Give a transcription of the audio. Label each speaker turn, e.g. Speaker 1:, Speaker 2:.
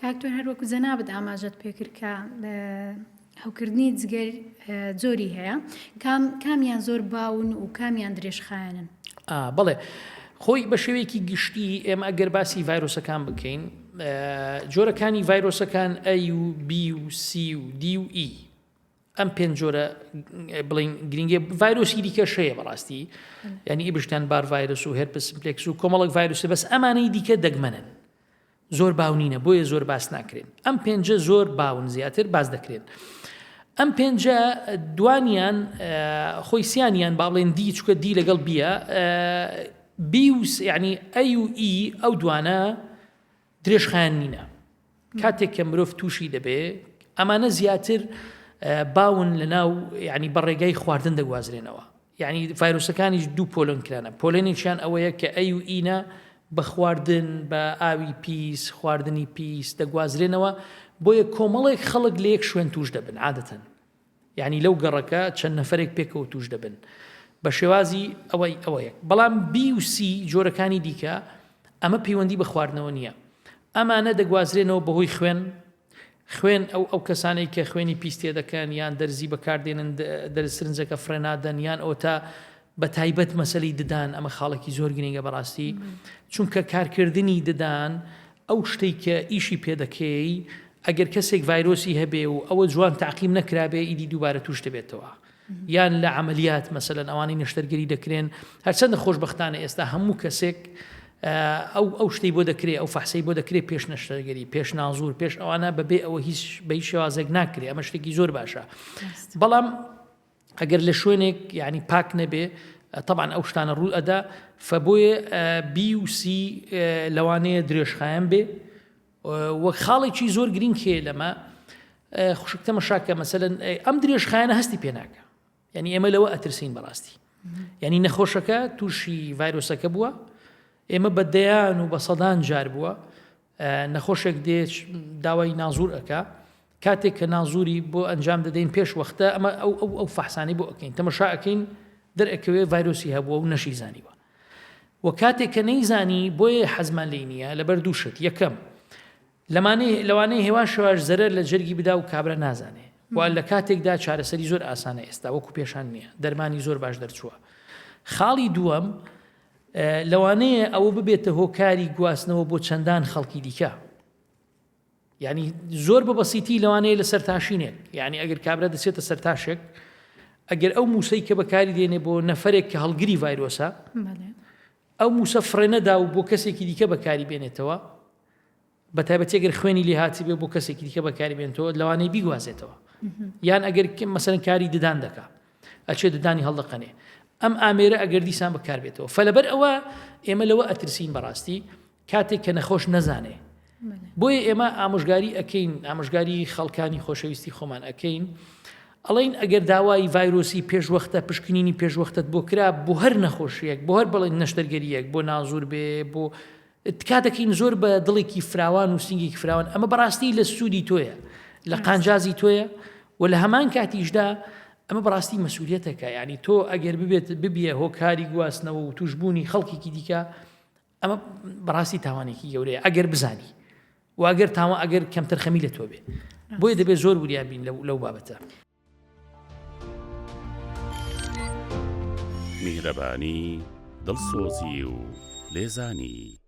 Speaker 1: کاکتۆر هەر وەکو جەنابەت ئاماژەت پێکرد کە هەوکردنی جگەر جۆری هەیە کامیان زۆر باون و کامیان درێژخایەنن.
Speaker 2: بەڵێ خۆی بە شێوەیەکی گشتی ئێمە ئەگەر باسی ڤایرۆسەکان بکەین جۆرەکانی ڤایرۆسەکان A و B و C و D و E ئەم پێنج جۆرە بڵین گرنگێ ڤایرۆسی دیکە شەیە بەڕاستی یعنی ئیبشتیان بار ڤایرۆس و هێرپس سیمپلێکس و کۆمەڵک ڤایرۆسە بەس ئەمانەی دیکە دەگمەنن زۆر باونینە بۆیە زۆر باس ناکرێن ئەم پێنجە زۆر باون زیاتر باز دەکرێن ئەم پێنجە دوانیان خۆی سیانیان باڵێن دی چکە دی لەگەڵ بیە بیوس یعنی A و E ئەو دوانە درێژخایەن نینە کاتێک کە مرۆڤ تووشی دەبێ ئەمانە زیاتر باون لە ناو ینی بەڕێگای خواردن دەگوازرێنەوە یعنی ڤایرۆسەکانیش دوو پۆلۆن کرانە پۆلێنێکیان ئەوەیە کە A و E بە خواردن بە ئاوی پیس خواردنی پیس دەگوازرێنەوە بۆیە کۆمەڵێک خەڵک لە یەک شوێن توش دەبن عادەتەن یعنی لەو گەڕەکە چەند نەفرێک پێکەوە توش دەبن بە شێوازی ئەوەیە بەڵام B و C جۆرەکانی دیکە ئەمە پەیوەندی بە خواردنەوە نییە ئەمانە دەگوازرێنەوە بەهۆی خوێن ئەو کەسانەی کە خوێنی پیستێ دەکەن یان دەرزی بەکاردێنن دەرسرنجەکە فرێنادەن یان ئۆتا بە تایبەت مەسەلەی ددان ئەمە خاڵێکی زۆر گرنگە بەڕاستی چونکە کارکردنی ددان ئەو شتەی کە ئیشی پێدەکەی ئەگەر کەسێک ڤایرۆسی هەبێ و ئەوە جوان تاقیم نەکرابێ ئیدی دووبارە توش دەبێتەوە یان لە عملیات مەسەلەن ئەوانەی نەشتەرگەری دەکرێن هەرچەندە خۆشبەختانە ئێستا هەموو کەسێک ئەو شتەی بۆ دەکرێت ئەو فەحسەی بۆ دەکرێت پێش نەشتەرگەری پێش نازور پێش ئەوانە بەبێ ئەوە هیچ بە هیچ شێوازێک ناکرێت ئەمە شتێکی زۆر باشە بەڵام ئەگەر لە شوێنێک یعنی پاک نەبێ طبعا ئەو شتانە ڕوو ئەدا فبۆیە B و C لەوانەیە درێژخایەن بێ وەک خاڵێکی زۆر گرنگ هەیە لەمە خوشکتە مەشاکە مەسەلەن ئەم درێژخایەنە هەستی پێ ناکە یعنی ئێمە لەوە ئەترسین بەڕاستی یعنی نەخۆشەکە تووشی ڤایرۆسەکە بووە ئێمە بە دەیان و بە سەدان جار بووە نەخۆشێک دێت داوای نازور ئەکا کاتێک کە نازوری بۆ ئەنجام دەدەین پێش وەختە ئەمە ئەو فەحسانی بۆ ئەکەین تەمەشا ئەکەین دەرئەکەوێ ڤایرۆسی هەبووە و نەشی زانیوە و کاتێک کە نەیزانی بۆیە حەزمان لێی نییە لەبەر دوو شت یەکەم لەوانەیە هێوان شێواش زەرەر لە جەرگی بدا و کابرا نازانێ و لە کاتێکدا چارەسەری زۆر ئاسانە ئێستا وەکو پێشان نییە دەرمانی زۆر باش دەرچووە خاڵی دووەم لەوانەیە ئەوە ببێتە هۆکاری گواستنەوە بۆ چەندان خەڵکی دیکە یعنی زۆر بە بەسیتی لەوانەیە لە سەرتاشینێک یعنی ئەگەر کابرا دەچێتە سەرتاشێک ئەگەر ئەو موسەی کە بەکاری دێنێ بۆ نەفرێک کە هەڵگری ڤایرۆسە ئەو موسە فرێنەدا و بۆ کەسێکی دیکە بەکاری بێنێتەوە بە تایبەتی ئەگەر خوێنی لێ هاتی بێ بۆ کەسێکی دیکە بەکاری بێنێتەوە لەوانەیە بیگوازێتەوە یان ئەگەر مەسەلەن کاری ددان دەکا ئەچێ ددانی هەڵدەقەنێ ئەم ئامێرە ئەگەر دیسان بەکاربێتەوە فەلەبەر ئەوە ئێمە لەوە ئەترسین بەڕاستی کاتێک کە نەخۆش نەزانێ بۆیە ئێمە ئامۆژگاری ئەکەین ئامۆژگاری خەڵکانی خۆشەویستی خۆمان ئەکەین ئەڵین ئەگەر داوای ڤایرۆسی پێشوەختە پشکنینی پێشوەختت بۆ کرا بۆ هەر نەخۆشیەک بۆ هەر بڵێن نەشتەرگەریەک بۆ نازور بێ بۆ کاتەکەین زۆر بە دڵێکی فراوان و سنگێکی فراوان ئەمە بەڕاستی لە سوودی تۆیە لە قانجازی تۆیە و لە هەمان کاتیشدا ئەمە بەڕاستی مەسئولیەتەکە یعنی تۆ ئەگەر ببیە هۆکاری گواستنەوە و توشبوونی خەڵکێکی دیکە ئەمە بەڕاستی تاوانێکی گەورەیە ئەگەر بزانی و ئەگەر کەمتر خەمی لە تۆ بێ بۆیە دەبێت زۆر وریان بین لەو بابەتە
Speaker 3: میهرەبانی دڵسۆزی و لێزانی